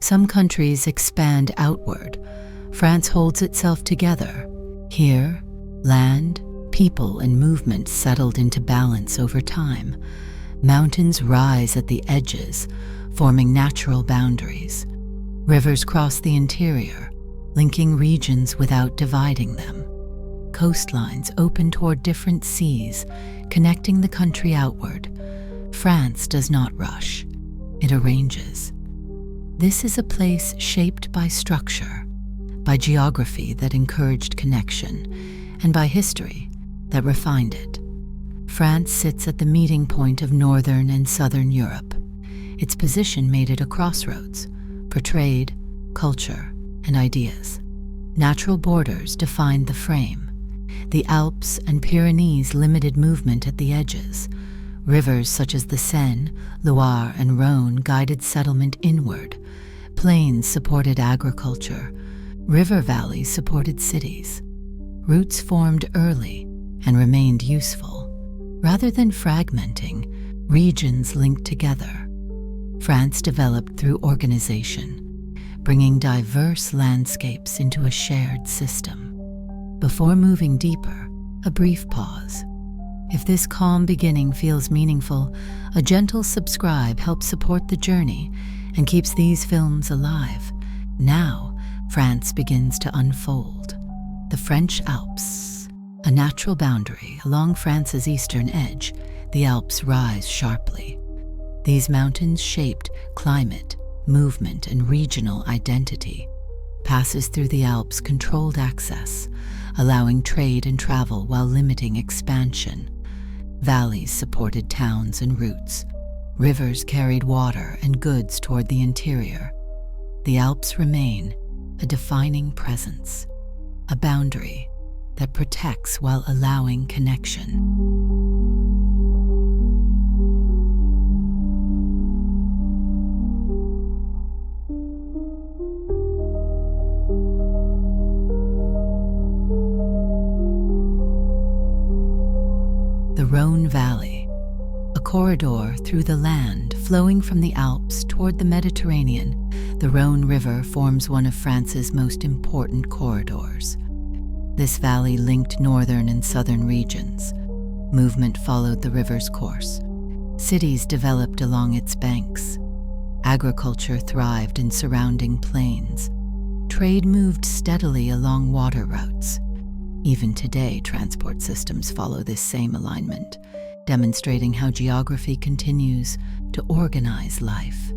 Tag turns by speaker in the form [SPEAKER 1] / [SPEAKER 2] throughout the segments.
[SPEAKER 1] Some countries expand outward. France holds itself together. Here, land, people, and movement settled into balance over time. Mountains rise at the edges, forming natural boundaries. Rivers cross the interior, linking regions without dividing them. Coastlines open toward different seas, connecting the country outward. France does not rush. It arranges. This is a place shaped by structure, by geography that encouraged connection, and by history that refined it. France sits at the meeting point of Northern and Southern Europe. Its position made it a crossroads for trade, culture, and ideas. Natural borders defined the frame. The Alps and Pyrenees limited movement at the edges. Rivers such as the Seine, Loire, and Rhône guided settlement inward. Plains supported agriculture. River valleys supported cities. Routes formed early and remained useful. Rather than fragmenting, regions linked together. France developed through organization, bringing diverse landscapes into a shared system. Before moving deeper, a brief pause. If this calm beginning feels meaningful, a gentle subscribe helps support the journey and keeps these films alive. Now, France begins to unfold. The French Alps, a natural boundary along France's eastern edge, the Alps rise sharply. These mountains shaped climate, movement, and regional identity. Passes through the Alps controlled access, allowing trade and travel while limiting expansion. Valleys supported towns and routes. Rivers carried water and goods toward the interior. The Alps remain a defining presence, a boundary that protects while allowing connection. The Rhône Valley, a corridor through the land flowing from the Alps toward the Mediterranean. The Rhône River forms one of France's most important corridors. This valley linked northern and southern regions. Movement followed the river's course. Cities developed along its banks. Agriculture thrived in surrounding plains. Trade moved steadily along water routes. Even today, transport systems follow this same alignment, demonstrating how geography continues to organize life.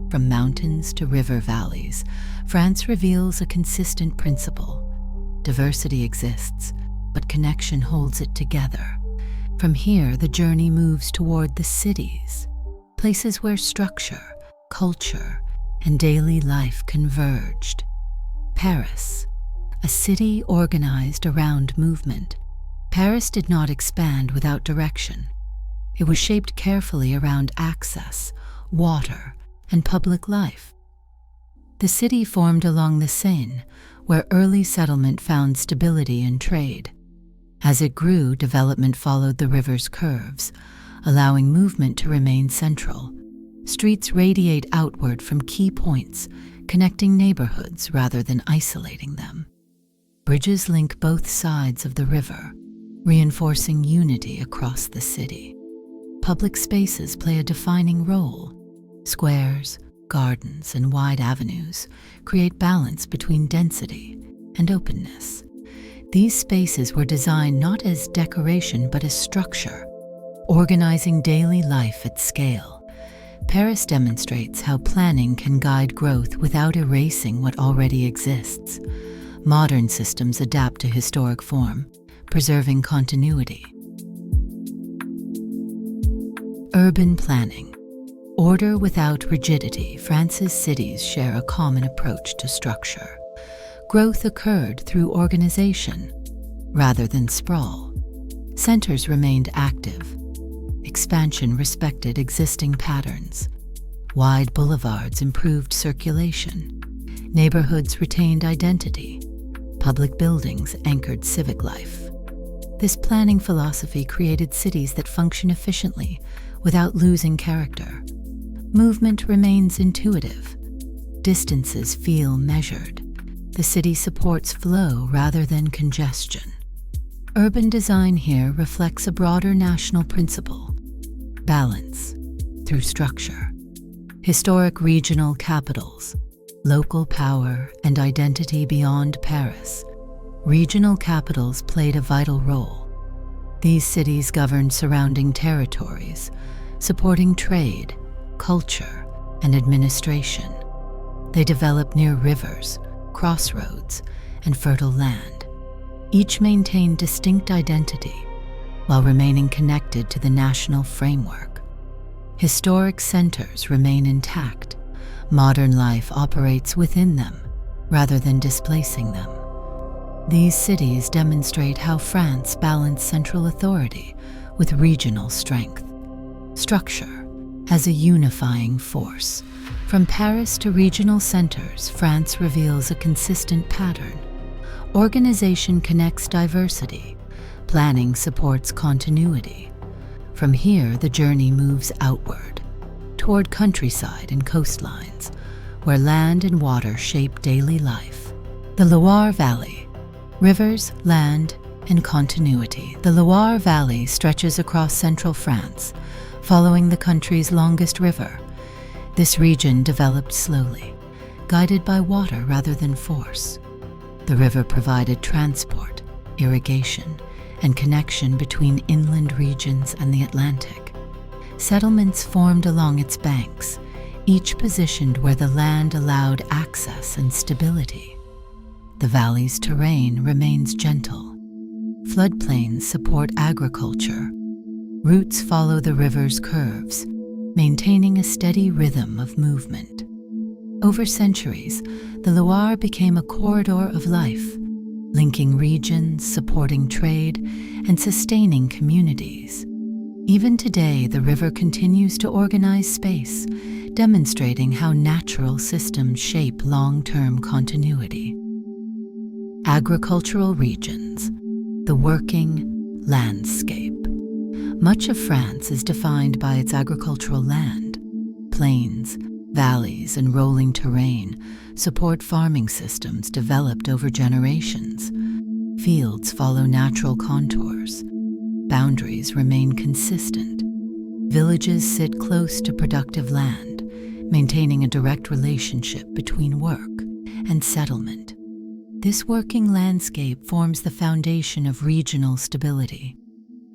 [SPEAKER 1] From mountains to river valleys, France reveals a consistent principle. Diversity exists, but connection holds it together. From here, the journey moves toward the cities, places where structure, culture, and daily life converged. Paris, a city organized around movement. Paris did not expand without direction. It was shaped carefully around access, water, and public life. The city formed along the Seine, where early settlement found stability and trade. As it grew, development followed the river's curves, allowing movement to remain central. Streets radiate outward from key points, connecting neighborhoods rather than isolating them. Bridges link both sides of the river, reinforcing unity across the city. Public spaces play a defining role. Squares, gardens, and wide avenues create balance between density and openness. These spaces were designed not as decoration but as structure, organizing daily life at scale. Paris demonstrates how planning can guide growth without erasing what already exists. Modern systems adapt to historic form, preserving continuity. Urban planning. Order without rigidity, France's cities share a common approach to structure. Growth occurred through organization, rather than sprawl. Centers remained active. Expansion respected existing patterns. Wide boulevards improved circulation. Neighborhoods retained identity. Public buildings anchored civic life. This planning philosophy created cities that function efficiently without losing character. Movement remains intuitive. distances feel measured. The city supports flow rather than congestion. Urban design here reflects a broader national principle: balance through structure. Historic regional capitals, local power, and identity beyond Paris. Regional capitals played a vital role. These cities governed surrounding territories, supporting trade, culture, and administration. They developed near rivers, crossroads, and fertile land. Each maintained distinct identity while remaining connected to the national framework. Historic centers remain intact. Modern life operates within them rather than displacing them. These cities demonstrate how France balanced central authority with regional strength. Structure as a unifying force. From Paris to regional centers, France reveals a consistent pattern. Organization connects diversity. Planning supports continuity. From here, the journey moves outward, toward countryside and coastlines, where land and water shape daily life. The Loire Valley. Rivers, land, and continuity. The Loire Valley stretches across central France, following the country's longest river. This region developed slowly, guided by water rather than force. The river provided transport, irrigation, and connection between inland regions and the Atlantic. Settlements formed along its banks, each positioned where the land allowed access and stability. The valley's terrain remains gentle. Floodplains support agriculture. Routes follow the river's curves, maintaining a steady rhythm of movement. Over centuries, the Loire became a corridor of life, linking regions, supporting trade, and sustaining communities. Even today, the river continues to organize space, demonstrating how natural systems shape long-term continuity. Agricultural regions, the working landscape. Much of France is defined by its agricultural land. Plains, valleys, and rolling terrain support farming systems developed over generations. Fields follow natural contours. Boundaries remain consistent. Villages sit close to productive land, maintaining a direct relationship between work and settlement. This working landscape forms the foundation of regional stability.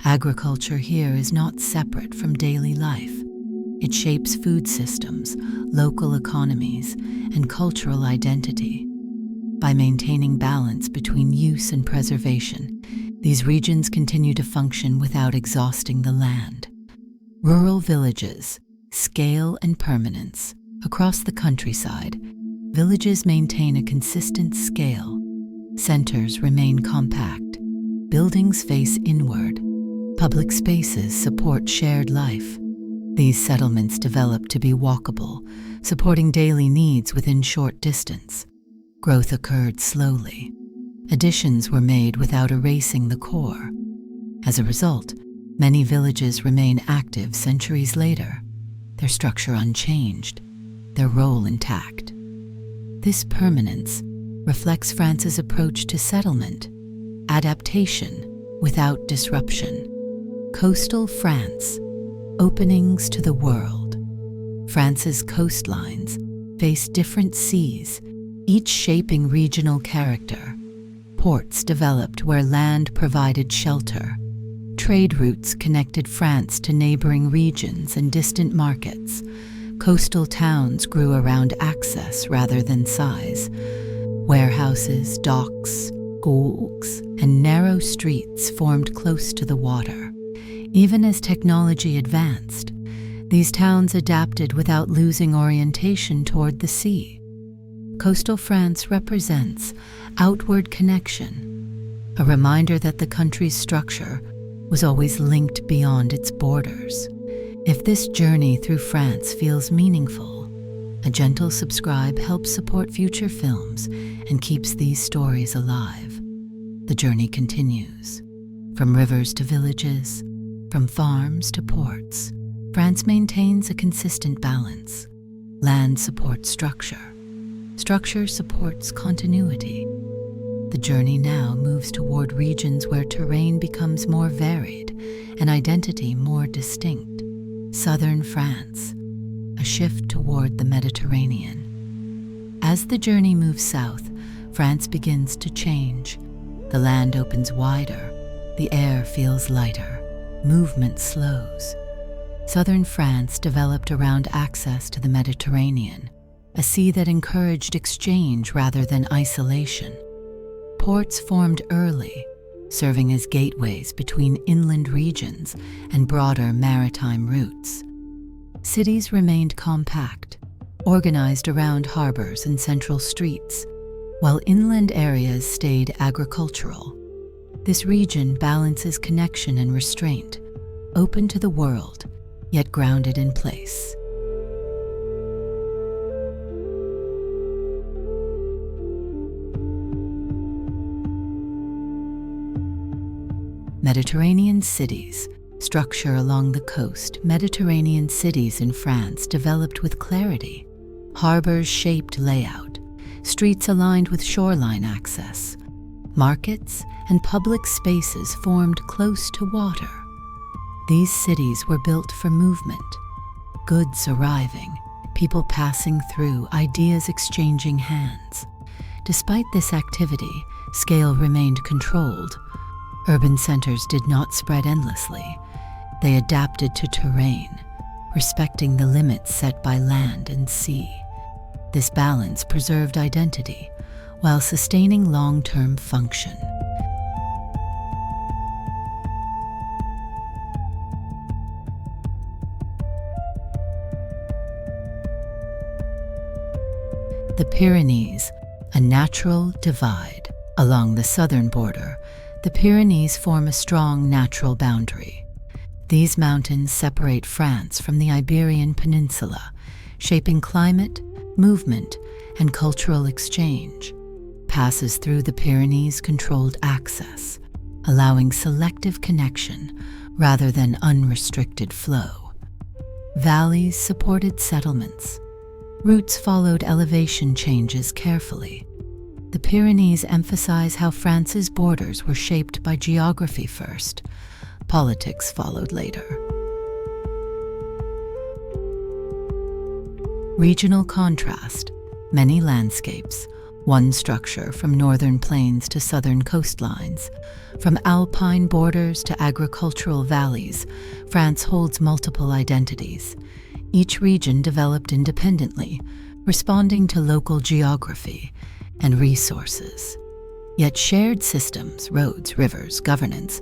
[SPEAKER 1] Agriculture here is not separate from daily life. It shapes food systems, local economies, and cultural identity. By maintaining balance between use and preservation, these regions continue to function without exhausting the land. Rural villages, scale and permanence. Across the countryside, villages maintain a consistent scale. Centers remain compact. Buildings face inward. Public spaces support shared life. These settlements develop to be walkable, supporting daily needs within short distance. Growth occurred slowly. Additions were made without erasing the core. As a result, many villages remain active centuries later, their structure unchanged, their role intact. This permanence reflects France's approach to settlement, adaptation without disruption. Coastal France, openings to the world. France's coastlines face different seas, each shaping regional character. Ports developed where land provided shelter. Trade routes connected France to neighboring regions and distant markets. Coastal towns grew around access rather than size. Warehouses, docks, schools, and narrow streets formed close to the water. Even as technology advanced, these towns adapted without losing orientation toward the sea. Coastal France represents outward connection, a reminder that the country's structure was always linked beyond its borders. If this journey through France feels meaningful, a gentle subscribe helps support future films and keeps these stories alive. The journey continues. From rivers to villages, from farms to ports, France maintains a consistent balance. Land supports structure. Structure supports continuity. The journey now moves toward regions where terrain becomes more varied and identity more distinct. Southern France, a shift toward the Mediterranean. As the journey moves south, France begins to change. The land opens wider, the air feels lighter, movement slows. Southern France developed around access to the Mediterranean, a sea that encouraged exchange rather than isolation. Ports formed early, serving as gateways between inland regions and broader maritime routes. Cities remained compact, organized around harbors and central streets, while inland areas stayed agricultural. This region balances connection and restraint, open to the world, yet grounded in place. Mediterranean cities. Structure along the coast. Mediterranean cities in France developed with clarity. Harbors shaped layout. Streets aligned with shoreline access. Markets and public spaces formed close to water. These cities were built for movement. Goods arriving, people passing through, ideas exchanging hands. Despite this activity, scale remained controlled. Urban centers did not spread endlessly. They adapted to terrain, respecting the limits set by land and sea. This balance preserved identity while sustaining long-term function. The Pyrenees, a natural divide. Along the southern border, the Pyrenees form a strong natural boundary. These mountains separate France from the Iberian Peninsula, shaping climate, movement, and cultural exchange. Passes through the Pyrenees controlled access, allowing selective connection rather than unrestricted flow. Valleys supported settlements. Routes followed elevation changes carefully. The Pyrenees emphasize how France's borders were shaped by geography first. Politics followed later. Regional contrast. Many landscapes. One structure from northern plains to southern coastlines. From alpine borders to agricultural valleys, France holds multiple identities. Each region developed independently, responding to local geography and resources. Yet shared systems, roads, rivers, governance,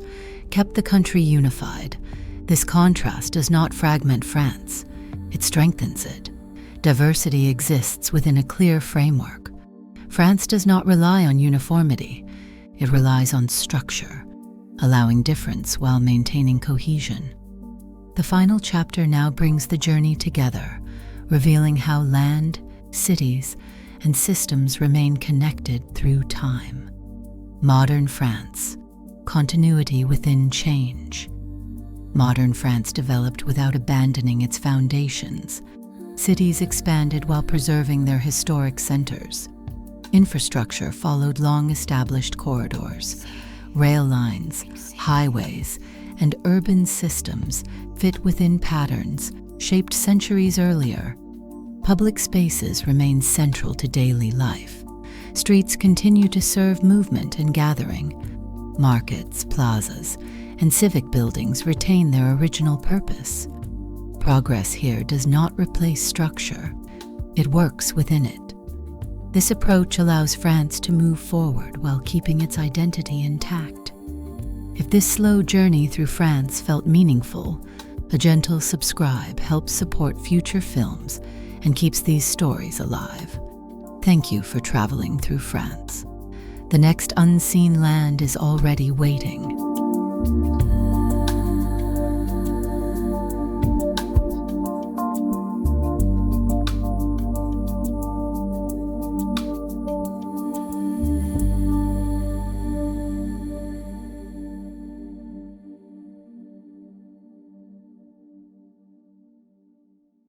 [SPEAKER 1] kept the country unified. This contrast does not fragment France, it strengthens it. Diversity exists within a clear framework. France does not rely on uniformity, it relies on structure, allowing difference while maintaining cohesion. The final chapter now brings the journey together, revealing how land, cities, and systems remain connected through time. Modern France, continuity within change. Modern France developed without abandoning its foundations. Cities expanded while preserving their historic centers. Infrastructure followed long-established corridors. Rail lines, highways, and urban systems fit within patterns shaped centuries earlier. Public spaces remain central to daily life. Streets continue to serve movement and gathering. Markets, plazas, and civic buildings retain their original purpose. Progress here does not replace structure. It works within it. This approach allows France to move forward while keeping its identity intact. If this slow journey through France felt meaningful, a gentle subscribe helps support future films and keeps these stories alive. Thank you for traveling through France. The next unseen land is already waiting.